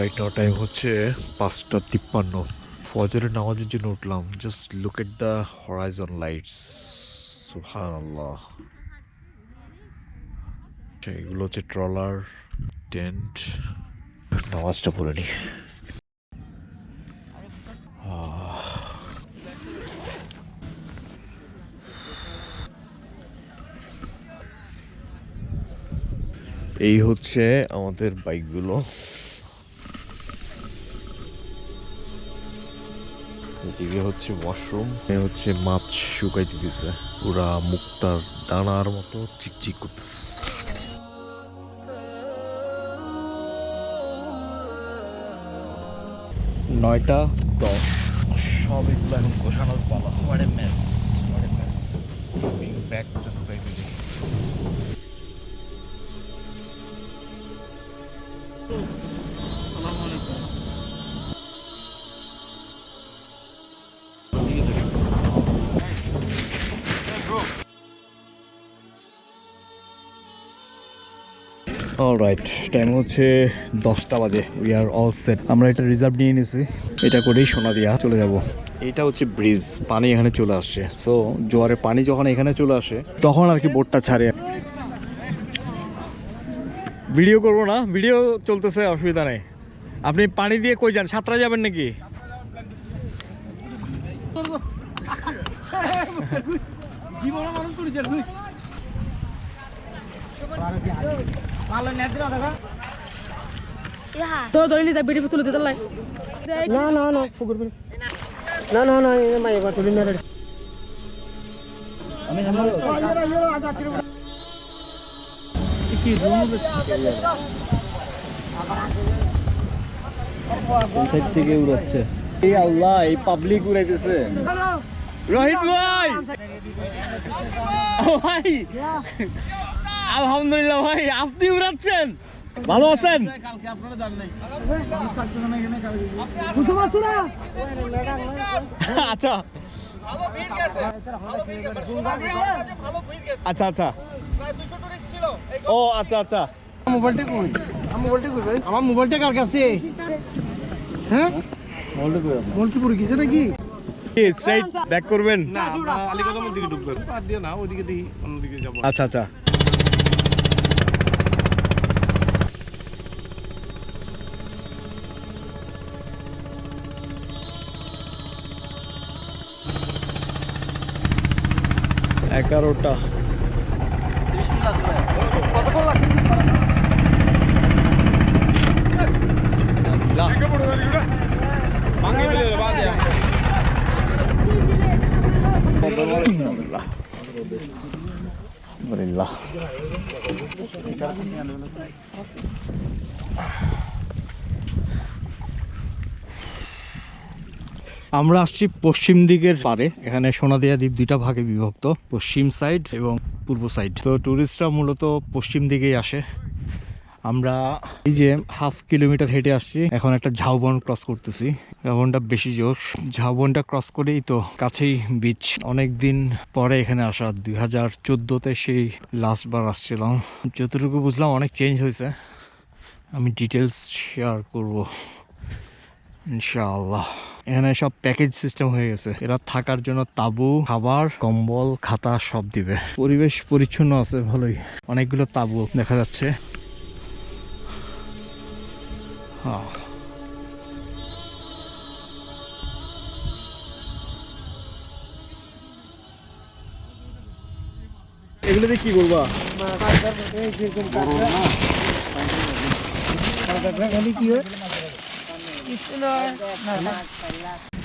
Right now time হচ্ছে 5:53। ফজরের নামাজের জন্য উঠলাম। Just look at the Horizon lights, সুবহানাল্লাহ। এগুলো হচ্ছে ট্রলার, টেন্ট। নামাজটা পড়ে নি। এই হচ্ছে আমাদের বাইকগুলো। এদিকে হচ্ছে ওয়াশরুম, হচ্ছে মাছ শুকাইতে দিতেছে, পুরা মুক্তার দানার মতো চিকচিক করতেছে। 9:10, সব এগুলো এখন গোছানোর পালা। মানে মেস, মানে মেস। ব্যাগ ঢুকাই ফেলি। অলরাইট, টাইম হচ্ছে 10টা বাজে। We are all set. আমরা এটা রিজার্ভ নিয়ে নিয়েছি, এটা করেই সোনাদিয়া চলে যাব। এটা হচ্ছে ব্রিজ, পানি এখানে চলে আসছে। সো জোয়ারের পানি যখন এখানে চলে আসে তখন আর কি বোটটা ছাড়ে। ভিডিও করব না, ভিডিও চলতেছে, অসুবিধা নেই। আপনি পানি দিয়ে কই যান? সাঁতরা যাবেন নাকি? থেকে উড়াচ্ছে। এই আল্লাহ, এই পাবলিক উড়াইতেছে। রোহিত ভাই, ভাই আলহামদুলিল্লাহ ভাই, আপনি উড়াচ্ছেন, ভালো আছেন? আচ্ছা আচ্ছা আচ্ছা, ও আচ্ছা আচ্ছা। মোবাইলটা কই? আমার মোবাইলটা কার কাছে? হ্যাঁ, মোবাইলটা পুরো গেছে নাকি? স্ট্রাইট ব্যাক করবেন না, আমরা আলীকদমের দিকে ঢুকবেন। পার দিয়ে না, ওইদিকে দেখি, অন্যদিকে যাব। আচ্ছা আচ্ছা। এগারোটা। আলহামদুলিল্লাহ। আমরা আসছি পশ্চিম দিকের পারে। এখানে সোনাদিয়া দ্বীপ দুইটা ভাগে বিভক্ত, পশ্চিম সাইড এবং পূর্ব সাইড। তো টুরিস্টরা মূলত পশ্চিম দিকেই আসে। আমরা এই যে 1/2 কিলোমিটার হেঁটে আসছি, এখন একটা ঝাউবন ক্রস করতেছি। ঝাউবনটা বেশি জোর। ঝাউবনটা ক্রস করেই তো কাছেই বিচ। অনেক দিন পরে এখানে আসা, 2014-তে সেই লাস্ট বার আসছিলাম। যতটুকু বুঝলাম অনেক চেঞ্জ হয়েছে। আমি ডিটেলস শেয়ার করব ইনশাআল্লাহ। এখানে সব প্যাকেজ সিস্টেম হয়ে গেছে। এরা থাকার জন্য তাঁবু, খাবার, কম্বল, খাতা সব দিবে। পরিবেশ পরিচ্ছন্ন আছে ভালোই, অনেকগুলো তাঁবু দেখা যাচ্ছে। এগুলো দিয়ে কি করবা?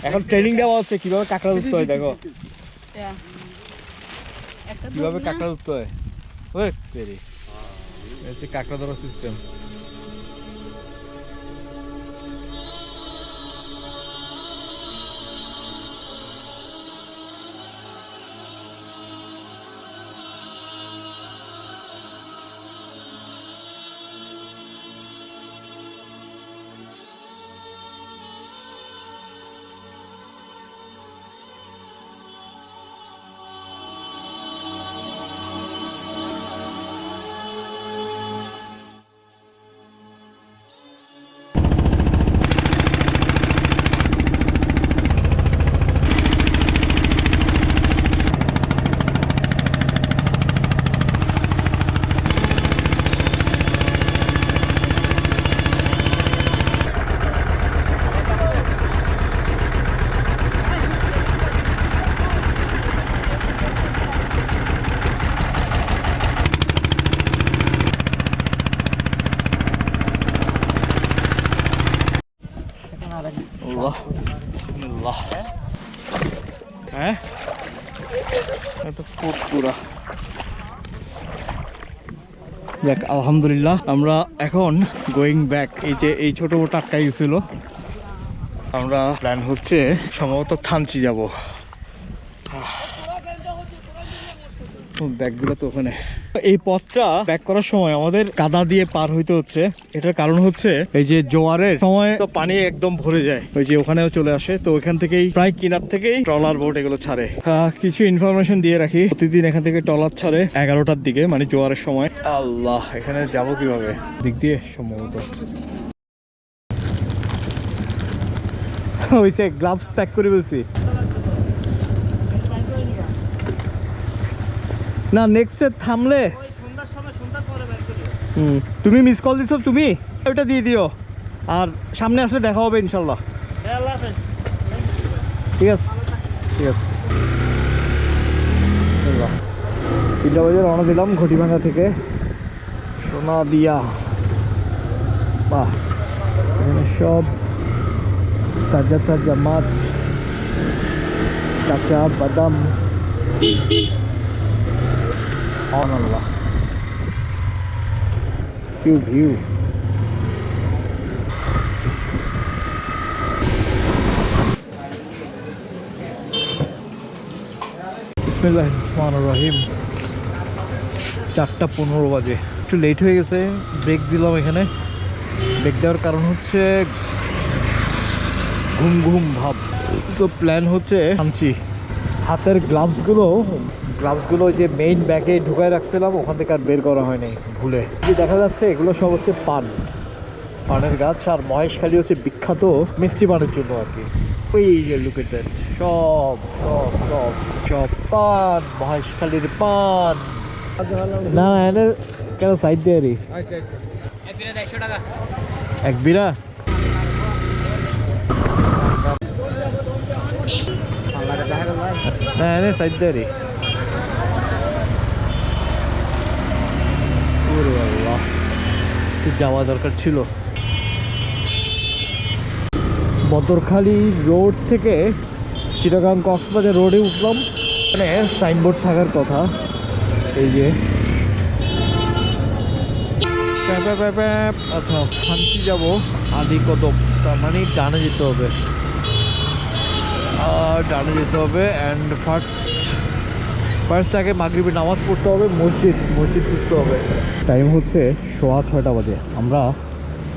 এখন ট্রেনিং দেওয়া হচ্ছে কিভাবে কাঁকড়া ধরতে হয়। দেখো কিভাবে কাঁকড়া ধরতে হয়। হচ্ছে কাঁকড়া ধরার সিস্টেম। বিসমিল্লাহ। হ্যাঁ এত পুরা দেখ, আলহামদুলিল্লাহ আমরা এখন গোয়িং ব্যাক। এই যে এই ছোট ছোট আটকাই গেছিল, আমরা প্ল্যান হচ্ছে সম্ভবত থানচি যাব। ব্যাগগুলো তো ওখানে। এই পথটা ব্যাক করার সময় আমাদের কাদা দিয়ে পার হইতে হচ্ছে। এটার কারণ হচ্ছে এই যে জোয়ারের সময় তো পানি একদম ভরে যায়, ওই যে ওখানেও চলে আসে। তো ওখান থেকেই প্রায় কিনার থেকেই ট্রলার বোট এগুলো ছাড়ে। কিছু ইনফরমেশন দিয়ে রাখি, প্রতিদিন এখান থেকে ট্রলার ছাড়ে 11টার দিকে, মানে জোয়ারের সময়। আল্লাহ, এখানে যাব কিভাবে? দিক দিয়ে সম্ভবত হইছে, গ্লাভস প্যাক করে বলছি না, নেক্সটে থামলে তুমি মিস কল দিছো, তুমি ওইটা দিয়ে দিও, আর সামনে আসলে দেখা হবে ইনশাল্লাহ। ঠিক আছে ঠিক আছে। 3টা বাজে রওনা দিলাম ঘটিভাঙ্গা থেকে সোনাদিয়া। বাহ, এখানে সব তাজা তাজা মাছ, কাঁচা বাদাম। Allah, view. বিসমিল্লাহিররহমানিররহিম। 4টা 15 বাজে, একটু লেট হয়ে গেছে। ব্রেক দিলাম এখানে। ব্রেক দেওয়ার কারণ হচ্ছে ঘুম ঘুম ভাব। সো প্ল্যান হচ্ছে আনছি হাতের গ্লাভসগুলো যে মেইন ব্যাগে ঢুকায় রাখছিলাম, ওখান থেকে আর বের করা হয়নি ভুলে। যে দেখা যাচ্ছে এগুলো সব হচ্ছে পানের গাছ। আর মহেশখালী হচ্ছে বিখ্যাত মিষ্টি পানের জন্য আর কি। ওই যে লুকের দেন, সব সব সব সব পান, মহেশখালীর পান। না না, এনে কেন সাইড দিয়ে রে? এক বিরা না, এনে সাইড দিয়ে রে। যাওয়া দরকার ছিল। বদরখালী রোড থেকে চিটাগাং কক্সবাজার রোডে উঠলাম। মানে সাইনবোর্ড থাকার কথা, এই যে। আচ্ছা, থানচি যাব আদি কদম, তার মানে ডানে যেতে হবে। ডানে যেতে হবে। অ্যান্ড ফার্স্ট আগে মাগরিবের নামাজ পড়তে হবে, মসজিদ খুঁজতে হবে। টাইম হচ্ছে 6:15 বাজে। আমরা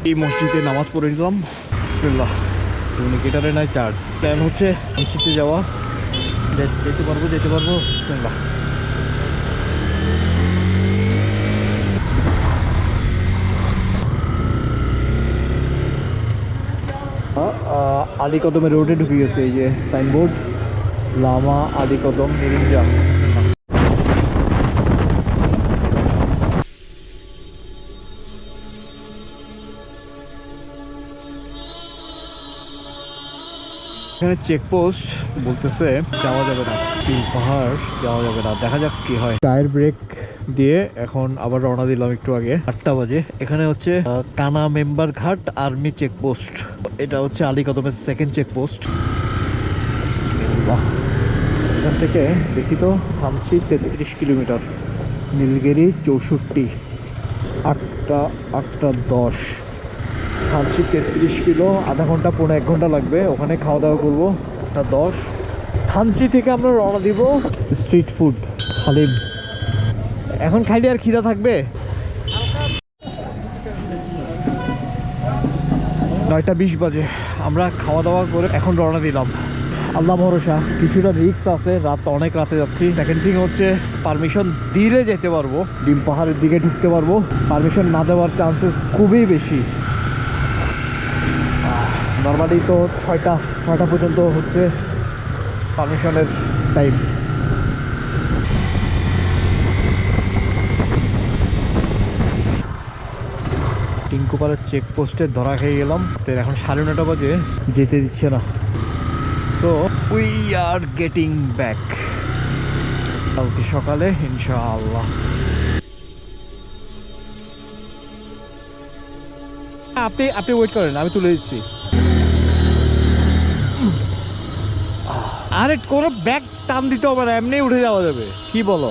এই মসজিদে নামাজ পড়ে নিলাম। বিসমিল্লাহ। কমিউনিকেটারে নাই চার্জ। প্ল্যান হচ্ছে থানচিতে যাওয়া। যেতে পারবো। বিসমিল্লাহ। আলী কদমের রোডে ঢুকে গেছে। এই যে সাইনবোর্ড, লামা আলী কদম মিরিঞ্জা। এখানে চেকপোস্ট বলতেছে যাওয়া যাবে না, পাহাড় যাওয়া যাবে না। দেখা যাক কি হয়। টায়ার ব্রেক দিয়ে এখন আবার রওনা দিলাম একটু আগে। 8টা বাজে। এখানে হচ্ছে কানা মেম্বার ঘাট আর্মি চেকপোস্ট। এটা হচ্ছে আলী কদমের সেকেন্ড চেকপোস্ট। এখান থেকে দেখি তো, থানচি 33 কিলোমিটার, নীলগিরি 64, 8টা 10। থানচি 33 কিলো, আধা ঘন্টা 1 ঘন্টা লাগবে। ওখানে খাওয়া দাওয়া করবো। 8টা 10। থানচি থেকে আমরা রওনা দিব স্ট্রিট ফুড হালিম। এখন খাইলে আর খিদা থাকবে? 9:20 বাজে। আমরা খাওয়া দাওয়া করে এখন রওনা দিলাম। আল্লাহ ভরসা, কিছুটা রিস্ক আছে, অনেক রাতে যাচ্ছি। সেকেন্ড থিং হচ্ছে পারমিশন দিলে যেতে পারবো, ডিম পাহাড়ের দিকে ঢুকতে পারবো। পারমিশন না দেওয়ার চান্সেস খুবই বেশি। নর্মালি তো 6টা পর্যন্ত হচ্ছে পারমিশনের টাইম। টিঙ্কুপাড়ার চেকপোস্টে ধরা খেয়ে গেলাম। তো এখন 9:30 বাজে, যেতে দিচ্ছে না। So we are getting back কালকে সকালে ইনশাআল্লাহ। আপনি ওয়েট করেন, আমি তুলে দিচ্ছি। আরে কোনো ব্যাগ টান দিতে হবে না, এমনি উঠে যাওয়া যাবে, কি বলো?